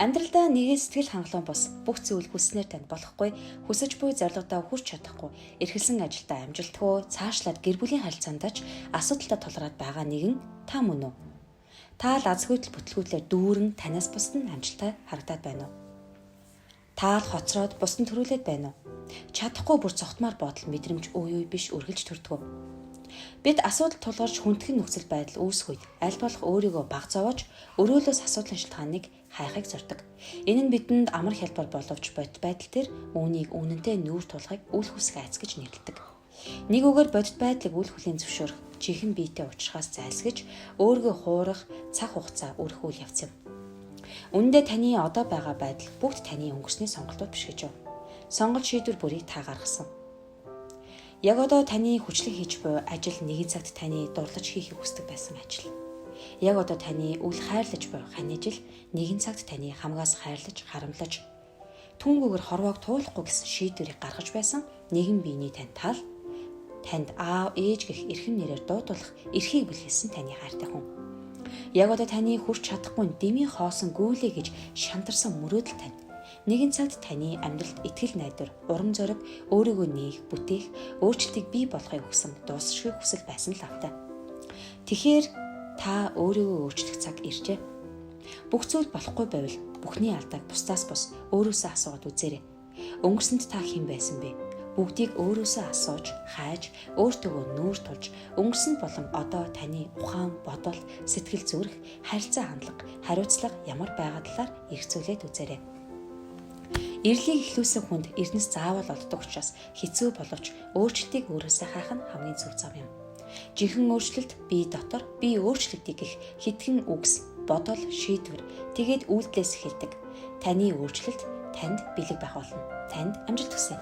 Амьдралдаа нэгэн сэтгэл хангалуун бус бүх зүйл хүснээр танд болохгүй, хүсэж буй зорилгодоо хүрч чадахгүй, эрхэлсэн ажилдаа амжилтгүй, цаашлаад гэр бүлийн харилцаанд ч асуудалтай тулгараад байгаа нэгэн та мөн үү? Та л азгүйтэл бүтлгүүтлээр дүүрэн танаас бусд нь амжилттай харагдаад байна уу? Та л хоцроод бусдад төрүүлээд байна уу? Чадахгүй бүр цогтмаар бодол мэдрэмж үе биш үргэлж төрдөг. Бид асуудал тулгарч хүндхэн нөхцөл байдал үүсэх үед аль болох өөрийгөө баг зовоож өрөөлөөс асуудлын шалтгааныг хайхыг зорддог. Энэ нь бидэнд амар хялбар боловч бодит байдал дээр үүнийг үнэнтэй нүүр тулахыг үл хүсэх айц гэж нэрлэдэг. Нэг үгээр бодит байдлыг үл хүлийн зөвшөөрөх, чихэн биетэй уулзахаас зайлсгэж өөрийгөө хуурах цаг хугацаа өрөх үйл явц юм. Үүндээ таны одоо байгаа байдал бүгд таны өнгөрсний сонголтууд биш гэж юу? Сонголт шийдвэр бүрийг та гаргасан. Яг одоо таны хүчлэг хийж буй ажил нэгэн цагт таны дурлаж хийхийг хүсдэг байсан ажил. Яг одоо таны үл хайрлаж буй хань жил нэгэн цагт таны хамгаас хайрлаж, харамлаж, түнгүүгээр хорвоог туулахгүй гэсэн шийдвэрийг гаргаж байсан нэгэн биений танд аав, ээж гэх эрхэм нэрээр дуудуулах эрхийг бэлгэлсэн таны хайртай хүн. Яг одоо таны хүрч чадахгүй дэмий хоосон гүйлээ гэж шантарсан мөрөөдөл тань. Нэгэн цагт таны амьдралд итгэл найдвар, урам зориг, өөрийгөө нээх, бүтээх, өөрчлөлтийг бий болгохыг хүсэн дуусшгүй хүсэл байсан л автай. Тэгэхээр та өөрийгөө өөрчлөх цаг иржээ. Бүх зүйл болохгүй байвал бүхний алдааг бусдаас бус өөрөөсөө асууад үзээрэй. Өнгөрсөнд та хэн байсан бэ? Бүгдийг өөрөөсөө асууж, хайж, өөртөөгөө нүүр тулж, өнгөрсөнд болон одоо таны ухаан, бодол, сэтгэл зүрх, харилцаа хандлага, хариуцлага ямар байгаа талаар эргцүүлээд үзээрэй. Эрлийг ихлүүлсэн хүнд эрдэнэс заавал олддог учраас хэцүү боловч өөрчлөлтийг өөрөөсөө хайх нь хамгийн зөв зам юм. Жинхэнэ өөрчлөлт бие дотор бие өөрчлөгдөе гэх хитгэн үгс, бодол, шийдвэр тэгээд үйлдэлээс эхэлдэг. Таны өөрчлөлт танд бэлэг байх болно. Танд амжилт хүсье.